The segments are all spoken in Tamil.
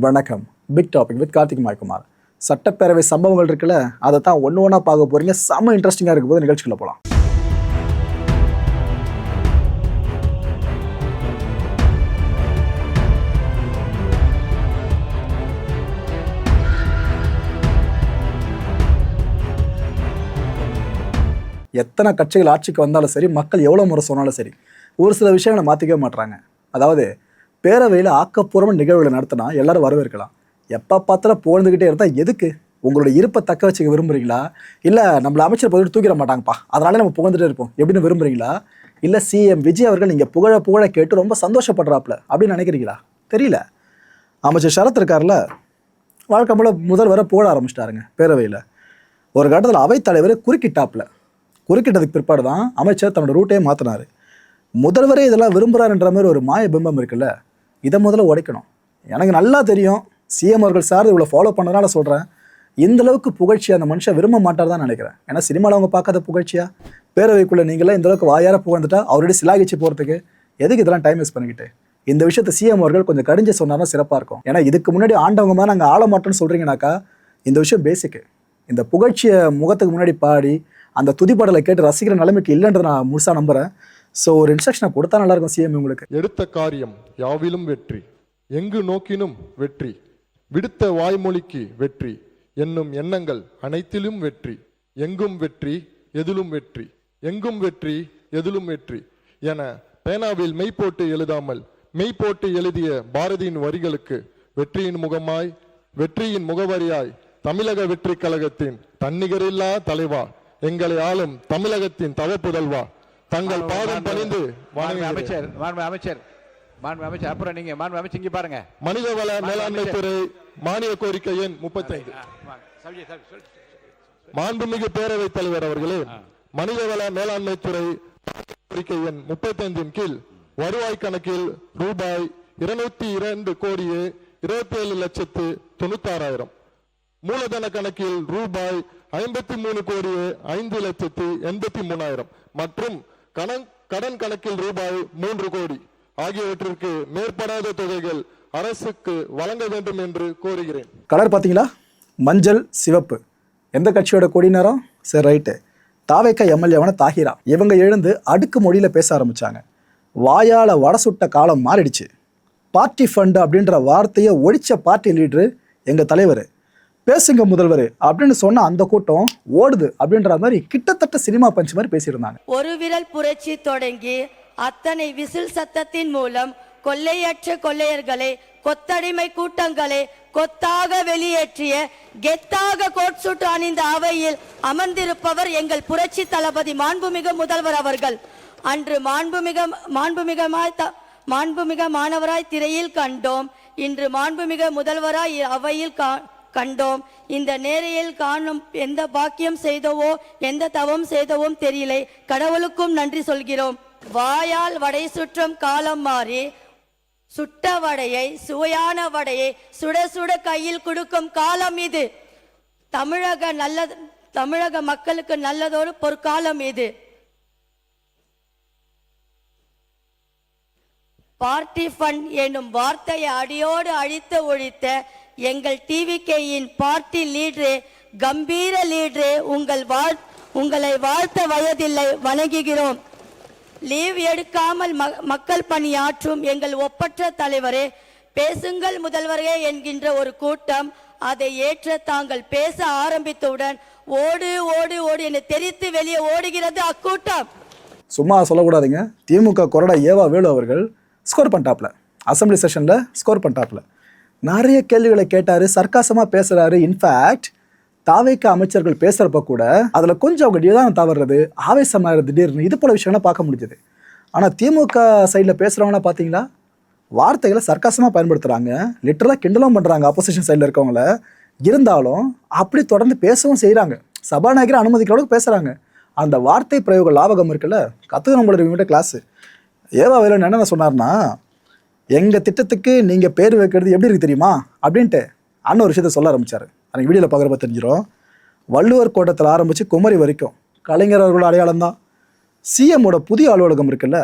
வணக்கம். பிக் டாபிக் வித் கார்த்திக் மாய்குமார். சட்டப்பேரவை சம்பவங்கள் இருக்குல்ல, அதை தான் ஒன்று பார்க்க போறீங்க. செம்ம இன்ட்ரெஸ்டிங்காக இருக்கும் போது நிகழ்ச்சிக்குள்ள போகலாம். எத்தனை கட்சிகள் ஆட்சிக்கு வந்தாலும் சரி, மக்கள் எவ்வளோ முறை சொன்னாலும் சரி, ஒரு சில விஷயங்களை மாற்றிக்கவே மாட்டுறாங்க. அதாவது பேரவையில் ஆக்கப்பூர்வமான நிகழ்வுகளை நடத்தினா எல்லாரும் வரவேற்கலாம். எப்போ பார்த்தாலும் புகழ்ந்துக்கிட்டே இருந்தால் எதுக்கு? உங்களுடைய இருப்பை தக்க வச்சுக்க விரும்புகிறீங்களா? இல்லை நம்மளை அமைச்சர் போயிட்டு தூக்கிட மாட்டாங்கப்பா, அதனால நம்ம புகழ்ந்துட்டே இருப்போம் எப்படின்னு விரும்புகிறீங்களா? இல்லை சிஎம் விஜய் அவர்கள் நீங்கள் புகழ கேட்டு ரொம்ப சந்தோஷப்படுறாப்புல அப்படின்னு நினைக்கிறீங்களா? தெரியல. அமைச்சர் சரத் இருக்கார்ல, வழக்கம் போல முதல்வரை புகழ ஆரம்பிச்சிட்டாருங்க பேரவையில். ஒரு கட்டத்தில் அவைத்தலைவர் குறுக்கிட்டதுக்கு பிற்பாடு தான் அமைச்சர் தன்னோட ரூட்டையே மாற்றினார். முதல்வரே இதெல்லாம் விரும்புகிறாருன்ற மாதிரி ஒரு மாய பிம்பம் இருக்குல்ல, இதை முதல்ல உடைக்கணும். எனக்கு நல்லா தெரியும் சிஎம் அவர்கள் சார் இவ்வளோ ஃபாலோ பண்ணதுனால சொல்கிறேன், இந்தளவுக்கு புகழ்ச்சி அந்த மனுஷன் விரும்ப மாட்டார் தான் நினைக்கிறேன். ஏன்னா சினிமாவில் அவங்க பார்க்காத புகழ்ச்சியா? பேரவைக்குள்ளே நீங்களாம் இந்தளவுக்கு வாயார புகழ்ந்துட்டா அவருடைய சிலாகிச்சு போகிறதுக்கு எதுக்கு இதெல்லாம் டைம் வேஸ்ட் பண்ணிக்கிட்டு? இந்த விஷயத்தை சிஎம் அவர்கள் கொஞ்சம் கடிஞ்சு சொன்னாலும் சிறப்பாக இருக்கும். ஏன்னா இதுக்கு முன்னாடி ஆண்டவங்க மாதிரி நாங்கள் ஆள மாட்டோம்னு சொல்கிறீங்கனாக்கா இந்த விஷயம் பேசிக்கு. இந்த புகழ்ச்சியை முகத்துக்கு முன்னாடி பாடி அந்த துதிப்பாடலை கேட்டு ரசிக்கிற நிலைமைக்கு இல்லைன்றதை நான் முழுசாக நம்புகிறேன். ஸோ ஒரு இன்ஸ்ட்ரக்ஷனை கொடுத்தா நல்லாயிருக்கும் சிஎம் உங்களுக்கு. எடுத்த காரியம் யாவிலும் வெற்றி, எங்கு நோக்கினும் வெற்றி, விடுத்த வாய்மொழிக்கு வெற்றி என்னும் எண்ணங்கள் அனைத்திலும் வெற்றி, எங்கும் வெற்றி எதிலும் வெற்றி, எங்கும் வெற்றி எதிலும் வெற்றி என பேனாவில் மெய்போட்டு எழுதாமல் மெய்போட்டு எழுதிய பாரதியின் வரிகளுக்கு வெற்றியின் முகமாய் வெற்றியின் முகவரியாய் தமிழக வெற்றி கழகத்தின் தன்னிகரில்லா தலைவா, எங்களை ஆளும் தமிழகத்தின் தவப்புதல்வா, தங்கள் பாதம் பணிந்து அமைச்சர் அப்புறம் நீங்க அமைச்சர் இங்க பாருங்க. மனிதவள மேலாண்மை துறை மானிய கோரிக்கை எண் 35. மாண்புமிகு பேரவைத் தலைவர் அவர்களே, மனிதவள மேலாண்மை துறை கோரிக்கை எண் 35 கீழ் வருவாய் கணக்கில் ரூபாய் 202 கோடியே 27,96,000, மூலதன கணக்கில் ரூபாய் 53 கோடியே 5,83,000 மற்றும் கடன் கணக்கில் ரூபாய் 3 கோடி ஆகியவற்றிற்கு மேற்படாத தொகைகள் அரசுக்கு வழங்க வேண்டும் என்று கோருகிறேன். கலர் பார்த்தீங்களா? மஞ்சள் சிவப்பு. எந்த கட்சியோட கொடி நேரம்? சரி, ரைட்டு. தாவேக்கா எம்எல்ஏவான தாஹிரா இவங்க எழுந்து அடுக்கு மொழியில் பேச ஆரம்பித்தாங்க. வாயால் வடை சுட்ட காலம் மாறிடுச்சு. பார்ட்டி ஃபண்டு அப்படின்ற வார்த்தையை ஒழிச்ச பார்ட்டி லீடரு எங்கள் தலைவர். பேசுங்க முதல்வர் அப்படின்னு சொன்ன அந்த கூட்டம் ஓடுது அப்படின்ற மாதிரி கிட்டத்தட்ட சினிமா பஞ்ச் மாதிரி பேசியிருந்தாங்க. ஒரு விரல் புரட்சி தொடங்கி அத்தனை விசில் சத்தத்தின் மூலம் கொள்ளையற்ற கொள்ளையர்களை கொத்தடிமை கூட்டங்களை கொத்தாக வெளியேற்றிய கெத்தாக கோட் சூட் அணிந்த அவையில் அமர்ந்திருப்பவர் எங்கள் புரட்சி தளபதி மாண்புமிகு முதல்வர் அவர்கள். அன்று மாண்புமிக மாணவராய் திரையில் கண்டோம், இன்று மாண்புமிகு முதல்வராய் அவையில் கண்டோம். இந்த நேரையில் காணும் எந்த பாக்கியம் செய்தவோ எந்த தவம் செய்தவோம் தெரியலை, கடவுளுக்கும் நன்றி சொல்கிறோம். வாயால் வடை சுற்றும் காலம் மாறி சுட்ட வடையை சுவையான வடையை சுட சுட கையில் கொடுக்கும் காலம் இது. தமிழக மக்களுக்கு நல்லதொரு பொற்காலம் இது. பார்ட்டி ஃபண்ட் என்னும் வார்த்தையை அடியோடு அழித்து ஒழித்த எங்கள் டிவிகேயின் பார்ட்டி லீடரே, கம்பீர லீடரே, உங்களை வாழ்த்த வயதில்லை, வணங்குகிறோம். லீவ் எடுக்காமல் மக்கள் பணியாற்றும் எங்கள் ஒப்பற்ற தலைவரே, பேசுங்கள் முதல்வரே என்கின்ற ஒரு கூட்டம் அதை ஏற்ற தாங்கள் பேச ஆரம்பித்தவுடன் ஓடு ஓடு ஓடு என தெரித்து வெளியே ஓடுகிறது அக்கூட்டம். சும்மா சொல்லக்கூடாதுங்க. திமுக கொறடா ஏவா வேலு அவர்கள் ஸ்கோர் பண்ணிட்டாப்ல, அசம்பிளி செஷனில் ஸ்கோர் பண்ணிட்டாப்ல. நிறைய கேள்விகளை கேட்டார், சர்க்காசமாக பேசுகிறாரு. இன்ஃபேக்ட் தாவேக்கா அமைச்சர்கள் பேசுகிறப்ப கூட அதில் கொஞ்சம் அவங்க நிதானம் தவறுறது, ஆவேசமாக திடீர்னு இது போல விஷயங்கள்லாம் பார்க்க முடிஞ்சது. ஆனால் திமுக சைடில் பேசுகிறவங்கன்னா பார்த்தீங்களா, வார்த்தைகளை சர்க்காசமாக பயன்படுத்துகிறாங்க, லிட்டரலாக கிண்டலும் பண்ணுறாங்க ஆப்போசிஷன் சைடில் இருக்கவங்கள. இருந்தாலும் அப்படி தொடர்ந்து பேசவும் செய்கிறாங்க, சபாநாயகரை அனுமதிக்கிற அளவுக்கு பேசுகிறாங்க. அந்த வார்த்தை பிரயோக லாபகம் இருக்குல்ல, கற்றுக்க நம்மளோட இவங்ககிட்ட கிளாஸு. ஏவா வேலுன்னு என்னென்ன சொன்னார்னா, எங்கள் திட்டத்துக்கு நீங்கள் பேர் வைக்கிறது எப்படி இருக்குது தெரியுமா அப்படின்ட்டு அண்ணன் ஒரு விஷயத்த சொல்ல ஆரம்பித்தார். அன்றைக்கி வீடியோவில் பார்க்குறப்ப தெரிஞ்சிடும். வள்ளுவர் கோட்டத்தில் ஆரம்பித்து குமரி வரைக்கும் கலைஞர் அவர்களோட அடையாளம் தான். சிஎம்மோட புதிய அலுவலகம் இருக்குல்ல,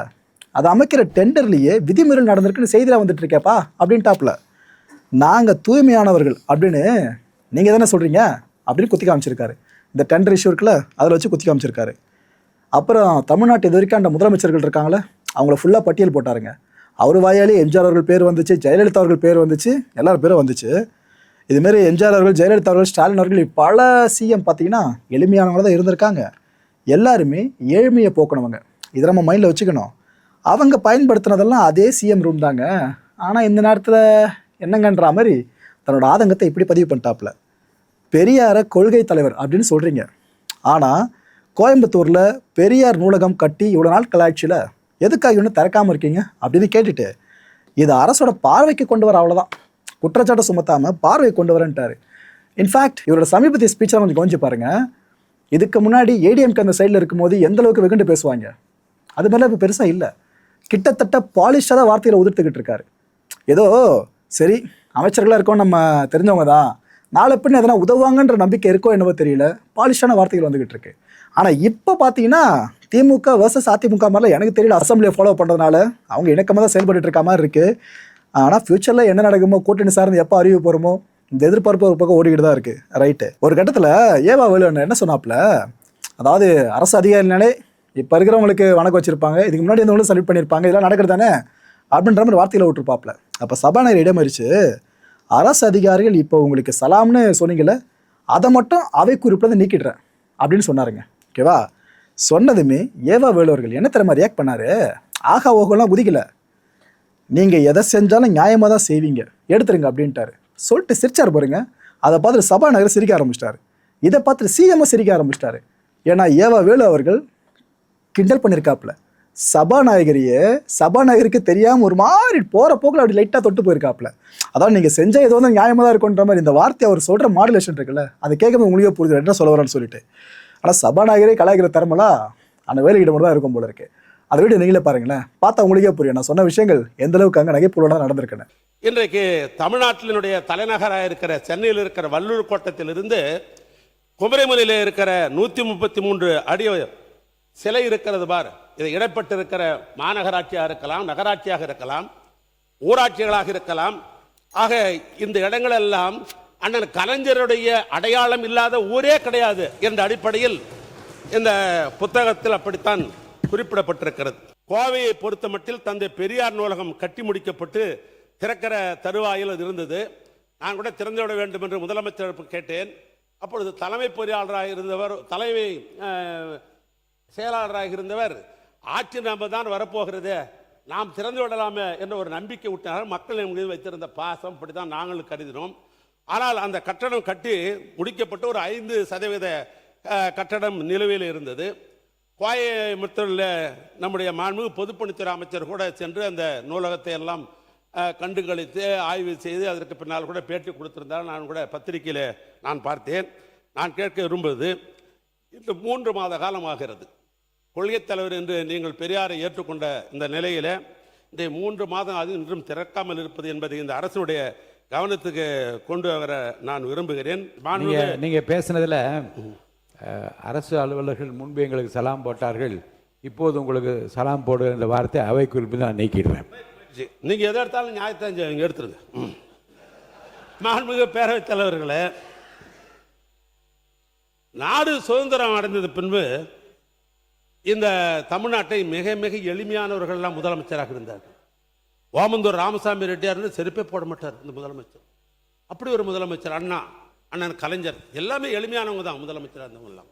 அதை அமைக்கிற டெண்டர்லேயே விதிமீறல் நடந்திருக்குன்னு செய்தியாக வந்துட்டு இருக்கேப்பா அப்படின்ட்டாப்புல. நாங்கள் தூய்மையானவர்கள் அப்படின்னு நீங்கள் தானே சொல்கிறீங்க அப்படின்னு குத்தி காமிச்சிருக்காரு. இந்த டெண்டர் இஷ்யூ இருக்குல்ல, அதில் வச்சு குத்தி காமிச்சிருக்காரு. அப்புறம் தமிழ்நாட்டு இது வரைக்கும் அந்த முதலமைச்சர்கள் இருக்காங்களே, அவங்கள ஃபுல்லாக பட்டியல் போட்டாருங்க. அவர் வாயாலே எம்ஜிஆர் அவர்கள் பேர் வந்துச்சு, ஜெயலலிதா அவர்கள் பேர் வந்துச்சு, எல்லாரும் பேரும் வந்துச்சு. இதுமாரி எம்ஜிஆர் அவர்கள், ஜெயலலிதா அவர்கள், ஸ்டாலின் அவர்கள், பல சிஎம் பார்த்தீங்கன்னா எளிமையானவங்க தான் இருந்திருக்காங்க. எல்லாருமே ஏழ்மையை போக்கணவங்க. இதை நம்ம மைண்டில் வச்சுக்கணும். அவங்க பயன்படுத்தினதெல்லாம் அதே சிஎம் ரூம் தாங்க. ஆனால் இந்த நேரத்தில் என்னங்கன்ற மாதிரி தன்னோட ஆதங்கத்தை இப்படி பதிவு பண்ணிட்டாப்புல. பெரியாரை கொள்கை தலைவர் அப்படின்னு சொல்கிறீங்க, ஆனால் கோயம்புத்தூரில் பெரியார் நூலகம் கட்டி இவ்வளோ நாள் கலாட்சியில் எதுக்காக இன்னும் திறக்காமல் இருக்கீங்க அப்படின்னு கேட்டுட்டு இது அரசோட பார்வைக்கு கொண்டு வர, அவ்வளோதான். குற்றச்சாட்டை சுமத்தாமல் பார்வையை கொண்டு வரன்ட்டார். இன்ஃபேக்ட் இவரோட சமீபத்திய ஸ்பீச்சை கொஞ்சம் கவனிச்சு பாருங்கள். இதுக்கு முன்னாடி ஏடிஎம்க்கு அந்த சைடில் இருக்கும்போது எந்த அளவுக்கு வெகுண்டு பேசுவாங்க, அது மாதிரிலாம் இப்போ பெருசாக இல்லை. கிட்டத்தட்ட பாலிஷாக தான் வார்த்தையில் உதிர்த்துக்கிட்டு இருக்காரு. ஏதோ சரி அமைச்சர்களாக இருக்கோம், நம்ம தெரிஞ்சவங்க தான், நாளை பின்ன எதனா உதவுவாங்கன்ற நம்பிக்கை இருக்கோ என்னவோ தெரியல, பாலிஷான வார்த்தைகள் வந்துக்கிட்டு இருக்கு. ஆனால் இப்போ பார்த்தீங்கன்னா திமுக வர்சஸ் அதிமுக மாதிரிலாம் எனக்கு தெரியல. அசம்பிளியை ஃபாலோ பண்ணுறதுனால அவங்க இணக்கமாக தான் செயல்பட்டு இருக்க மாதிரி இருக்குது. ஆனால் ஃப்யூச்சரில் என்ன நடக்குமோ, கூட்டணி சார்ந்து எப்போ அறிவு போகிறோமோ, இந்த எதிர்பார்ப்பு ஒரு பக்கம் ஓடிக்கிட்டு தான் இருக்குது. ரைட்டு. ஒரு கட்டத்தில் ஏவா வேலு என்ன சொன்னாப்புல, அதாவது அரசு அதிகாரினாலே இப்போ இருக்கிறவங்களுக்கு வணக்கம் வச்சுருப்பாங்க, இதுக்கு முன்னாடி இருந்தவங்களும் சல்யூட் பண்ணியிருப்பாங்க, இதெல்லாம் நடக்கிறது தானே அப்படின்ற மாதிரி வார்த்தையில் விட்டுருப்பாப்புல. அப்போ சபாநாயகர் இடமறிச்சு, அரசு அதிகாரிகள் இப்போ உங்களுக்கு சலாம்னு சொன்னீங்களே, அதை மட்டும் அவை குறிப்பில் நீக்கிடுறேன் அப்படின்னு சொன்னாருங்க. ஓகேவா? சொன்னதுமே ஏவா வேலுவர்கள் என்ன தெரியுமா ரியாக்ட் பண்ணாரு, ஆகா ஓகோலாம் குதிக்கல, நீங்கள் எதை செஞ்சாலும் நியாயமாக தான் செய்வீங்க, எடுத்துருங்க அப்படின்ட்டாரு. சொல்லிட்டு சிரிச்சார் பாருங்க. அதை பார்த்துட்டு சபாநாயகர் சிரிக்க ஆரம்பிச்சிட்டாரு. இதை பார்த்துட்டு சிஎம்ஐ சிரிக்க ஆரம்பிச்சிட்டாரு. ஏன்னா ஏவா வேலு அவர்கள் கிண்டல் பண்ணியிருக்காப்புல, சபாநாயகருக்கு தெரியாமல் ஒரு மாதிரி போகிற போக்கில் அப்படி லைட்டாக தொட்டு போயிருக்காப்புல. அதாவது நீங்கள் செஞ்சால் ஏதோ வந்து நியாயமாக தான் இருக்குன்ற மாதிரி இந்த வார்த்தை அவர் சொல்கிற மாடுலேஷன் இருக்குல்ல, அதை கேட்கும்போது உங்களுக்கே புரியுது என்ன சொல்ல வரான்னு சொல்லிட்டு. ஆனால் சபாநாயகரே கலாய்க்கிற திறமெல்லாம் அந்த வேலைக்கிட்ட மட்டும் தான் இருக்கும் போல இருக்கு. அதை விட நீங்களே பாருங்களேன், பார்த்தா உங்களுக்கே புரியும் நான் சொன்ன விஷயங்கள் எந்த அளவுக்கு அங்கே நகைப்புள்ளதாக நடந்திருக்குன்னு. இன்றைக்கு தமிழ்நாட்டினுடைய தலைநகராக இருக்கிற சென்னையில் இருக்கிற வள்ளூர் கோட்டத்திலிருந்து குமரிமலையில் இருக்கிற 133 அடி சிலை இருக்கிறது பார். இது இடப்பட்டு இருக்கிற மாநகராட்சியாக இருக்கலாம், நகராட்சியாக இருக்கலாம், ஊராட்சிகளாக இருக்கலாம். ஆக இந்த இடங்களெல்லாம் அண்ணன் கலைஞருடைய அடையாளம் இல்லாத ஊரே கிடையாது என்ற அடிப்படையில் இந்த புத்தகத்தில் அப்படித்தான் குறிப்பிடப்பட்டிருக்கிறது. கோவையை பொறுத்த மட்டில் தந்தை பெரியார் நூலகம் கட்டி முடிக்கப்பட்டு திறக்கிற தருவாயில் இருந்தது. நான் கூட திறந்து விட வேண்டும் என்று முதலமைச்சர் கேட்டேன். அப்பொழுது தலைமை பொறியாளராக இருந்தவர், தலைமை செயலாளராக இருந்தவர், ஆட்சி நாம தான் வரப்போகிறது, நாம் திறந்து விடலாமே என்ற ஒரு நம்பிக்கை விட்டார். மக்கள் மீது வைத்திருந்த பாசம் அப்படி தான் நாங்களும் கருதினோம். ஆனால் அந்த கட்டடம் கட்டி முடிக்கப்பட்டு ஒரு 5% கட்டடம் நிலுவையில் இருந்தது. கோயம்புத்தூரில் நம்முடைய மாண்புமிகு பொதுப்பணித்துறை அமைச்சர் கூட சென்று அந்த நூலகத்தை எல்லாம் கண்டுகளித்து ஆய்வு செய்து அதற்கு பின்னால் கூட பேட்டி கொடுத்திருந்தார். நான் கூட பத்திரிகையில் நான் பார்த்தேன். நான் கேட்க விரும்புவது, இன்று 3 மாத காலமாகிறது கொள்கைத் தலைவர் என்று நீங்கள் பெரியாரை ஏற்றுக்கொண்ட இந்த நிலையில் இந்த 3 மாதம் அது இன்றும் திறக்காமல் இருப்பது என்பதை இந்த அரசுடைய கவனத்துக்கு கொண்டு வர நான் விரும்புகிறேன். நீங்க பேசினதுல அரசு அலுவலர்கள் முன்பு எங்களுக்கு சலாம் போட்டார்கள், இப்போது உங்களுக்கு சலாம் போடு என்ற வார்த்தை அவை குறிப்பில் நான் நீக்கிடுறேன். நீங்க எதை எடுத்தாலும் நியாயத்தை எடுத்துருங்க. மாண்புமிகு பேரவைத் தலைவர்களே, நாடு சுதந்திரம் அடைந்தது பின்பு இந்த தமிழ்நாட்டை மிக மிக எளிமையானவர்கள்லாம் முதலமைச்சராக இருந்தார்கள். ஓமந்தூர் ராமசாமி ரெட்டியார் செருப்பே போட மாட்டார் இந்த முதலமைச்சர். அப்படி ஒரு முதலமைச்சர். அண்ணன் கலைஞர் எல்லாமே எளிமையானவங்க தான் முதலமைச்சராக இருந்தவங்கலாம்.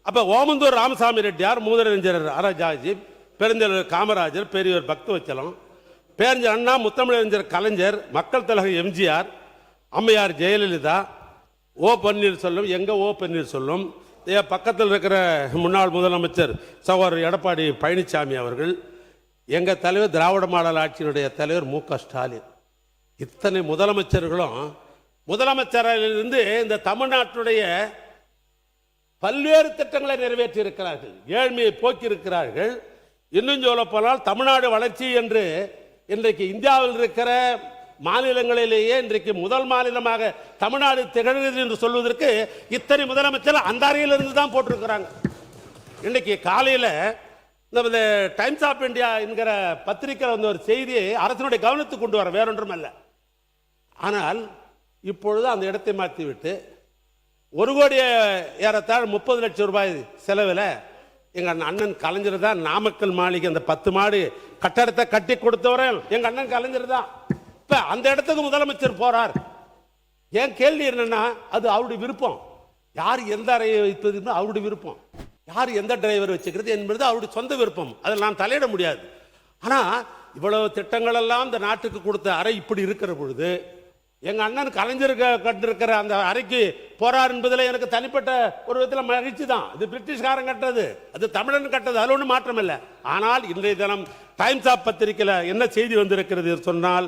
அப்போ ஓமந்தூர் ராமசாமி ரெட்டியார், மூதறிஞர் அரஜாஜி, பெருந்தலைவர் காமராஜர், பெரியவர் பக்தவச்சலம், பேரறிஞர் அண்ணா, முத்தமிழறிஞர் கலைஞர், மக்கள் தலைவர் எம்ஜிஆர், அம்மையார் ஜெயலலிதா, ஓ பன்னீர்செல்வம், எங்க ஓ பன்னீர்செல்வம், பக்கத்தில் இருக்கிற முன்னாள் முதலமைச்சர் சகோதரர் எடப்பாடி பழனிசாமி அவர்கள், எங்கள் தலைவர் திராவிட மாடல் ஆட்சியினுடைய தலைவர் மு க ஸ்டாலின், இத்தனை முதலமைச்சர்களும் முதலமைச்சரிலிருந்து இந்த தமிழ்நாட்டுடைய பல்வேறு திட்டங்களை நிறைவேற்றி இருக்கிறார்கள், ஏழ்மையை போக்கி இருக்கிறார்கள். இன்னும் சொல்ல போனால் தமிழ்நாடு வளர்ச்சி என்று இன்றைக்கு இந்தியாவில் இருக்கிற மாநிலங்களிலேயே இன்றைக்கு முதல் மாநிலமாக தமிழ்நாடு திகழ்கிறது என்று சொல்வதற்கு இத்தனை முதலமைச்சர் அந்த அறையிலிருந்து தான் போட்டிருக்கிறாங்க. இன்றைக்கு காலையில் இந்த டைம்ஸ் ஆஃப் இந்தியா என்கிற பத்திரிகை வந்து ஒரு செய்தியை அரசனுடைய கவனத்துக்கு கொண்டு வர, வேறொன்றும் அல்ல. ஆனால் இப்பொழுது அந்த இடத்தை மாற்றிவிட்டு 1 கோடி ஏறத்தாழ 30 லட்சம் ரூபாய் செலவில் எங்கள் அண்ணன் கலைஞர் தான் நாமக்கல் மாளிகை அந்த 10 மாடி கட்டடத்தை கட்டி கொடுத்தவரை எங்கள் அண்ணன் கலைஞர் தான். இப்போ அந்த இடத்துக்கு முதலமைச்சர் போறார். ஏன் கேள்வி என்னன்னா, அது அவருடைய விருப்பம். யார் எந்த அறையை வைப்பது அவருடைய விருப்பம், யார் எந்த டிரைவர் வச்சுக்கிறது என்பது அவருடைய சொந்த விருப்பம். அதில் நான் தலையிட முடியாது. ஆனால் இவ்வளவு திட்டங்கள் எல்லாம் இந்த நாட்டுக்கு கொடுத்த அறை இப்படி இருக்கிற பொழுது எங்க அண்ணன் கலைஞர் கட்டிருக்கிற அந்த அறைக்கு போறார் என்பதில் எனக்கு தனிப்பட்ட ஒரு விதத்தில் மகிழ்ச்சி தான். இது பிரிட்டிஷ்காரன் கட்டது, அது தமிழன் கட்டது, அதில் ஒன்றும் மாற்றம் இல்லை. ஆனால் இன்றைய தினம் டைம்ஸ் ஆஃப் பத்திரிகையில் என்ன செய்தி வந்திருக்கிறது சொன்னால்,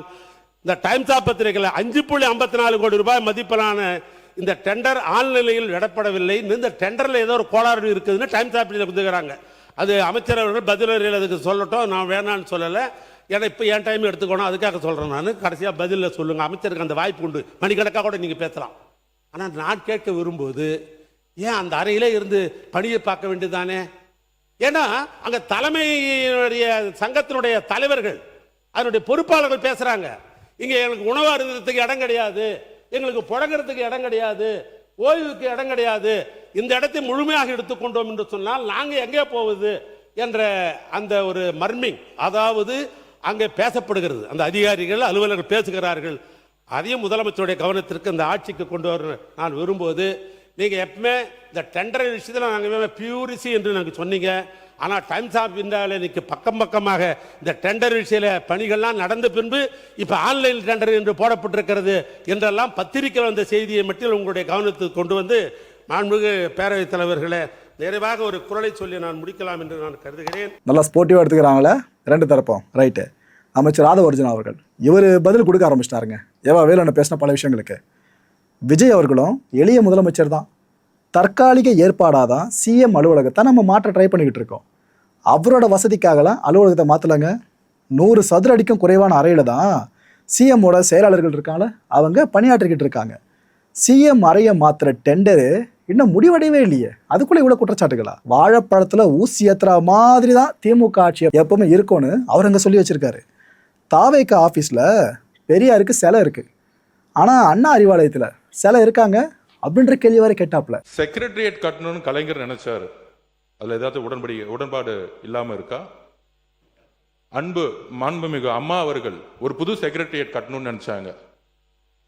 இந்த டைம்ஸ் ஆஃப் பத்திரிகையில் 5.54 கோடி ரூபாய் மதிப்பிலான இந்த டெண்டர் ஆழ்நிலையில் விடப்படவில்லை. இந்த டெண்டரில் ஏதோ ஒரு கோளாறு இருக்குதுன்னு டைம்ஸ் ஆஃப் வந்துக்கிறாங்க. அது அமைச்சர் அவர்கள் பதில் அதுக்கு சொல்லட்டும், நான் வேணான்னு சொல்லலை. ஏன்னா இப்போ என் டைம் எடுத்துக்கணும், அதுக்காக சொல்கிறேன். நான் கடைசியாக பதிலில் சொல்லுங்கள், அமைச்சருக்கு அந்த வாய்ப்பு உண்டு, மணிக்கணக்காக கூட நீங்கள் பேசலாம். ஆனால் நான் கேட்க விரும்புவது, ஏன் அந்த அறையிலே இருந்து பணியை பார்க்க வேண்டியதானே? ஏன்னா அங்கே தலைமையினுடைய சங்கத்தினுடைய தலைவர்கள் அதனுடைய பொறுப்பாளர்கள் பேசுகிறாங்க, இங்கே எங்களுக்கு உணவு அருந்ததுக்கு இடம் கிடையாது, எங்களுக்கு புழங்குறதுக்கு இடம் கிடையாது, ஓய்வுக்கு இடம் கிடையாது, இந்த இடத்தை முழுமையாக எடுத்துக்கொண்டோம் என்று சொன்னால் நாங்கள் எங்கே போவது என்ற அந்த ஒரு மர்மிங், அதாவது அங்கே பேசப்படுகிறது, அந்த அதிகாரிகள் அலுவலர்கள் பேசுகிறார்கள். அதையும் முதலமைச்சருடைய கவனத்திற்கு இந்த ஆட்சிக்கு கொண்டு வர நான் விரும்புவது, நீங்கள் எப்பவுமே இந்த டெண்டர் விஷயத்தில் நாங்கள் பியூரிசி என்று நாங்கள் சொன்னீங்க. ஆனால் டைம்ஸ் ஆஃப் இந்தியாவில் இன்னைக்கு பக்கமாக இந்த டெண்டர் விஷய பணிகள்லாம் நடந்த பின்பு இப்போ ஆன்லைன் டெண்டர் என்று போடப்பட்டிருக்கிறது என்றெல்லாம் பத்திரிகை வந்த செய்தியை மட்டும் உங்களுடைய கவனத்துக்கு கொண்டு வந்து, மாண்புமிகு பேரவைத் தலைவர்களே, நிறைவாக ஒரு குரலை சொல்லி நான் முடிக்கலாம் என்று நான் கருதுகிறேன். நல்லா ஸ்போர்ட்டிவாக எடுத்துக்கிறாங்களே 2 தரப்பும். ரைட்டு. அமைச்சர் ஆதவர்ஜுனா அவர்கள் இவர் பதில் கொடுக்க ஆரம்பிச்சிட்டாருங்க. வேலுண்ண பேசின பல விஷயங்களுக்கு. விஜய் அவர்களும் எளிய முதலமைச்சர் தான், தற்காலிக ஏற்பாடாக தான் சிஎம் அலுவலகத்தை நம்ம மாற்ற ட்ரை பண்ணிக்கிட்டு இருக்கோம். அவரோட வசதிக்காகலாம் அலுவலகத்தை மாற்றலைங்க. 100 சதுர அடிக்கும் குறைவான அறையில் தான் சிஎம்மோட செயலாளர்கள் இருக்காங்கள, அவங்க பணியாற்றிக்கிட்டு இருக்காங்க. சிஎம் அறையை மாத்திர டெண்டரு இன்னும் முடிவடையவே இல்லையே, அதுக்குள்ள இவ்வளவு குற்றச்சாட்டுகளா? வாழைப்பழத்துல ஊசி ஏத்துற மாதிரி தான் திமுக ஆட்சி எப்பவுமே இருக்கும்னு அவர் அங்க சொல்லி வச்சிருக்காரு. தாவேக ஆபீஸ்ல பெரியாருக்கு சிலை இருக்கு, ஆனா அண்ணா அறிவாலயத்துல சிலை இருக்காங்க அப்படின்ற கேள்வி வரை கேட்டாப்ல. செக்ரட்டரியேட் கட்டணும்னு கலைஞர் நினைச்சாரு, அதுல ஏதாவது உடன்பாடு இல்லாம இருக்கா? மாண்புமிகு அம்மா அவர்கள் ஒரு புது செக்ரட்டரியேட் கட்டணும்னு நினைச்சாங்க,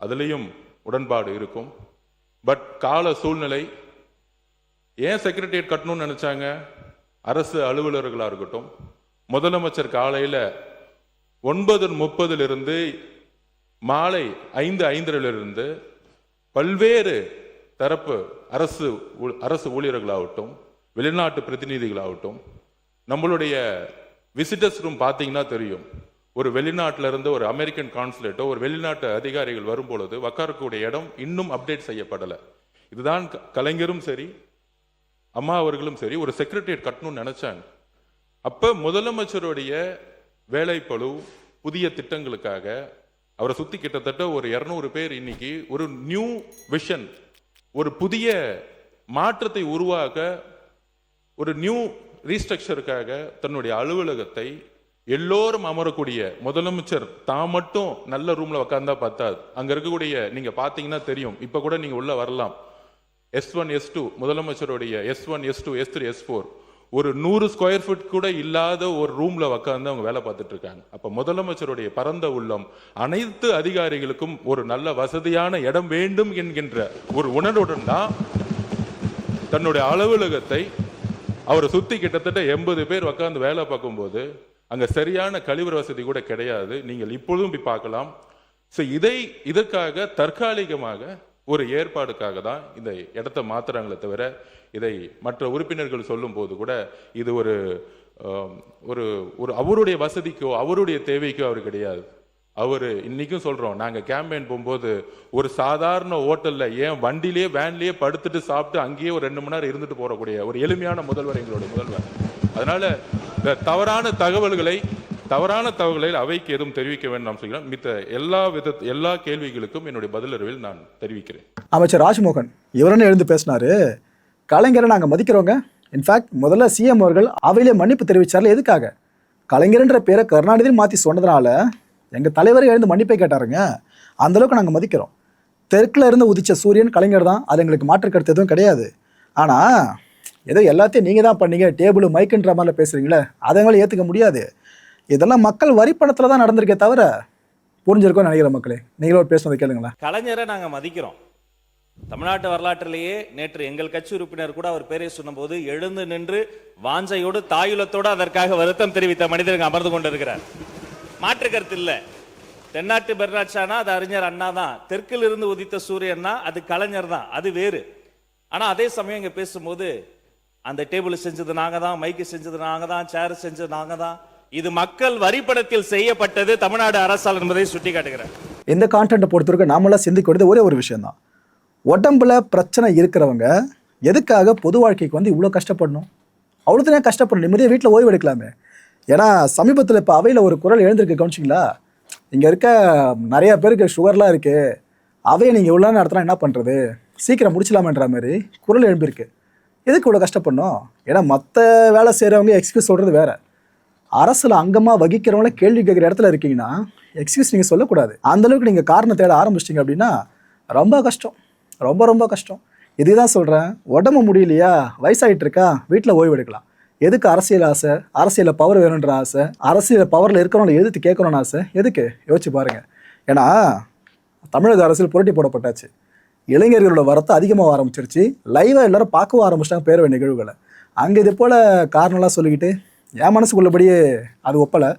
அதுலயும் உடன்பாடு இருக்கும். பட் கால சூழ்நிலை, ஏன் செக்ரட்டரியேட் கட்டணும்னு நினைச்சாங்க? அரசு அலுவலர்களா இருக்கட்டும், முதலமைச்சர் காலையில 9:30 மாலை 5:05 பல்வேறு தரப்பு அரசு ஊழியர்களாகட்டும், வெளிநாட்டு பிரதிநிதிகளாகட்டும், நம்மளுடைய விசிட்டர்ஸ் ரூம் பார்த்தீங்கன்னா தெரியும், ஒரு வெளிநாட்டில இருந்து ஒரு அமெரிக்கன் கான்சுலேட்டோ ஒரு வெளிநாட்டு அதிகாரிகள் வரும்பொழுது உட்காரக்கூடிய இடம் இன்னும் அப்டேட் செய்யப்படலை. இதுதான் கலைஞரும் சரி அம்மா அவர்களும் சரி ஒரு செக்ரட்டரியேட் கட்டணும்னு நினைச்சாங்க. அப்ப முதலமைச்சருடைய வேலைப்பளு புதிய திட்டங்களுக்காக அவரை சுத்தி கிட்டத்தட்ட ஒரு 200 பேர் இன்னைக்கு ஒரு நியூ விஷன், ஒரு புதிய மாற்றத்தை உருவாக்க, ஒரு நியூ ரீஸ்ட்ரக்சருக்காக தன்னுடைய அலுவலகத்தை எல்லோரும் அமரக்கூடிய, முதலமைச்சர் தான் மட்டும் நல்ல ரூம்ல உட்கார்ந்தா பார்த்தாது, அங்க இருக்கக்கூடிய நீங்க பாத்தீங்கன்னா தெரியும், இப்ப கூட நீங்க உள்ள வரலாம், S1 S2 முதலமைச்சருடைய S1 S2 S3 S4 ஒரு 100 ஸ்கொயர் ஃபீட் கூட இல்லாத ஒரு ரூம்ல உட்கார்ந்து அவங்க வேலை பார்த்துட்டு இருக்காங்க. அப்ப முதலமைச்சருடைய பரந்த உள்ளம் அனைத்து அதிகாரிகளுக்கும் ஒரு நல்ல வசதியான இடம் வேண்டும் என்கின்ற ஒரு உணர்வுடன் தான் தன்னுடைய அலுவலகத்தை அவரை சுத்தி கிட்டத்தட்ட 80 பேர் உட்கார்ந்து வேலை பார்க்கும்போது அங்க சரியான கழிவறை வசதி கூட கிடையாது. நீங்கள் இப்பொழுதும் போய் பார்க்கலாம். இதற்காக தற்காலிகமாக ஒரு ஏற்பாடுக்காக தான் இந்த இடத்தை மாத்துறாங்களே தவிர, இதை மற்ற உறுப்பினர்கள் சொல்லும் போது கூட இது ஒரு ஒரு அவருடைய வசதிக்கோ அவருடைய தேவைக்கோ அவர் கிடையாது. அவரு இன்னைக்கும் சொல்றோம், நாங்க கேம்பெயின் போகும்போது ஒரு சாதாரண ஹோட்டல்ல ஏன் வண்டிலேயே வேன்லயே படுத்துட்டு சாப்பிட்டு அங்கேயே ஒரு 2 மணி நேரம் இருந்துட்டு போறக்கூடிய ஒரு எளிமையான முதல்வர் எங்களுடைய முதல்வர். அதனால தவறான தகவல்களை அவைக்கு எதுவும் தெரிவிக்க வேண்டும் நாம் சொல்கிறோம். மித்த எல்லா கேள்விகளுக்கும் என்னுடைய பதிலறிவில் நான் தெரிவிக்கிறேன். அமைச்சர் ராஜ்மோகன் இவரன்னு எழுந்து பேசினாரு, கலைஞரை நாங்க மதிக்கிறோங்க. இன்ஃபேக்ட் முதல்ல சிஎம் அவர்கள் அவையிலே மன்னிப்பு தெரிவிச்சார்ல, எதுக்காக? கலைஞர்ன்ற பேரை கருணாநிதி மாத்தி சொன்னதுனால எங்க தலைவரை எழுந்து மன்னிப்பை கேட்டாருங்க. அந்தளவுக்கு நாங்கள் மதிக்கிறோம். தெற்கில் இருந்து உதிச்ச சூரியன் கலைஞர் தான், அது எங்களுக்கு மாற்று கருத்து எதுவும் கிடையாது. ஆனால் ஏதோ எல்லாத்தையும் நீங்கள் தான் பண்ணீங்க, டேபிள் மைக்குன்ற மாதிரிலாம் பேசுகிறீங்களே, அதை எங்களால் ஏற்றுக்க முடியாது. இதெல்லாம் மக்கள் வரி பணத்தில் தான் நடந்திருக்கே தவிர, புரிஞ்சிருக்கோன்னு நினைக்கிற மக்களே. நீங்களும் பேசுனதை கேளுங்களேன். கலைஞரை நாங்கள் மதிக்கிறோம். தமிழ்நாட்டு வரலாற்றிலேயே நேற்று எங்கள் கட்சி உறுப்பினர் கூட அவர் பேரை சொன்னபோது எழுந்து நின்று வாஞ்சையோடு தாயுலத்தோடு அதற்காக வருத்தம் தெரிவித்த மனிதர்கள் அமர்ந்து கொண்டிருக்கிறார். மாற்று கருத்து இல்லை. தென்னாட்டு பெர்னாட்சானா அது அறிஞர் அண்ணா தான், தெற்கில் இருந்து உதித்த சூரியன்னா அது கலைஞர் தான், அது வேறு. ஆனால் அதே சமயம் இங்கே பேசும்போது அந்த டேபிள் செஞ்சது நாங்கள் தான், மைக்கு செஞ்சது நாங்கள் தான், சேர் செஞ்சது நாங்கள் தான், இது மக்கள் வரிப்படத்தில் செய்யப்பட்டது தமிழ்நாடு அரசால் என்பதை சுட்டி காட்டுகிறார். இந்த கான்டென்ட்டை பொறுத்தவரைக்கும் நாமெல்லாம் சிந்திக்க வேண்டியது ஒரே ஒரு விஷயம் தான். உடம்புல பிரச்சனை இருக்கிறவங்க எதுக்காக பொது வாழ்க்கைக்கு வந்து இவ்வளோ கஷ்டப்படணும்? அவ்வளோதானே கஷ்டப்படணும், நிம்மதியாக வீட்டில் ஓய்வு எடுக்கலாமே. ஏன்னா சமீபத்தில் இப்போ அவையில் ஒரு குரல் எழுந்திருக்கு, கவனிச்சிங்களா? இங்கே இருக்க நிறைய பேருக்கு சுகர்லாம் இருக்குது, அவையை நீங்கள் இவ்வளோ நடத்தினா என்ன பண்ணுறது, சீக்கிரம் முடிச்சலாமன்ற மாதிரி குரல் எழும்பியிருக்கு. எதுக்கு இவ்வளோ கஷ்டப்படணும்? ஏன்னா மற்ற வேலை செய்கிறவங்க எக்ஸ்கியூஸ் சொல்கிறது வேறு. அரசில் அங்கமாக வகிக்கிறவங்கள கேள்வி கேட்குற இடத்துல இருக்கீங்கன்னா எக்ஸ்கியூஸ் நீங்கள் சொல்லக்கூடாது. அந்தளவுக்கு நீங்கள் காரணம் தேட ஆரம்பிச்சிட்டிங்க அப்படின்னா ரொம்ப கஷ்டம், ரொம்ப ரொம்ப கஷ்டம். இதுதான் சொல்கிறேன், உடம்பு முடியலையா, வயசாகிட்டு இருக்கா, வீட்டில் ஓய்வு எடுக்கலாம். எதுக்கு அரசியல் ஆசை, அரசியலில் பவர் வேணுன்ற ஆசை, அரசியல் பவரில் இருக்கிறவங்களை எதிர்த்து கேட்கணும்னு ஆசை, எதுக்கு யோசிச்சு பாருங்கள். ஏன்னா தமிழக அரசியல் புரட்டி போடப்பட்டாச்சு, இளைஞர்களோட வரத்தை அதிகமாக ஆரம்பிச்சிருச்சு, லைவாக எல்லோரும் பார்க்கவும் ஆரம்பிச்சிட்டாங்க பேரவை நிகழ்வுகளை. அங்கே இது போல் காரணம்லாம் சொல்லிக்கிட்டு என் மனசுக்குள்ளபடியே அது ஒப்பலை.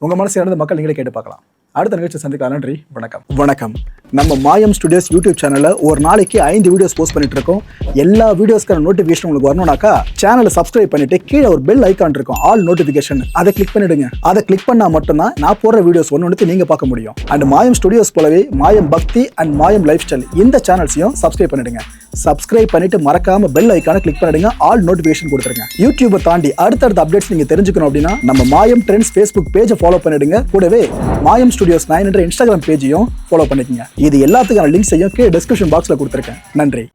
உங்கள் மனசு இறந்து மக்கள் நீங்களே கேட்டு பார்க்கலாம். அடுத்த நிகழ்ச்சி சந்திக்கலாம். நன்றி, வணக்கம். வணக்கம். நம்ம மாயம் ஸ்டுடியோஸ் யூடியூப் சேனலில் ஒரு நாளைக்கு 5 வீடியோஸ் போஸ்ட் பண்ணிட்டு இருக்கோம். எல்லா வீடியோஸ்க்கான நோட்டிஃபிகேஷன் உங்களுக்கு வரணும்னாக்கா சேனலை சப்ஸ்கிரைப் பண்ணிட்டு கீழே ஒரு பெல் ஐக்கான் இருக்கும், ஆல் நோட்டிஃபிகேஷன், அதை கிளிக் பண்ணிடுங்க. அதை கிளிக் பண்ணால் மட்டும்தான் நான் போடுற வீடியோஸ் ஒன்று நீங்கள் பார்க்க முடியும். அண்ட் மாயம் ஸ்டுடியோஸ் போலவே மாயம் பக்தி அண்ட் மாயம் லைஃப் ஸ்டைல் இந்த சேனல்ஸையும் சப்ஸ்கிரைப் பண்ணிடுங்க. சப்ஸ்கிரைப் பண்ணிட்டு மறக்காம பெல் ஐக்கானை கிளிக் பண்ணிடுங்க, ஆல் நோட்டிஃபிகேஷன் கொடுத்துருங்க. யூடியூபை தாண்டி அடுத்தடுத்த அப்டேட்ஸ் நீங்க தெரிஞ்சுக்கணும் அப்படின்னா நம்ம மாயம் ட்ரெண்ட்ஸ் ஃபேஸ்புக் பேஜை ஃபாலோ பண்ணிடுங்க. கூடவே மாயம் ஸ்டுடியோஸ் 9 என்ற இன்ஸ்டாகிராம் பேஜையும் ஃபாலோ பண்ணிக்கங்க. இது எல்லாத்துக்கான லிங்க்ஸையும் கீழே டிஸ்கிரிப்ஷன் பாக்ஸ்ல கொடுத்துருக்கேன். நன்றி.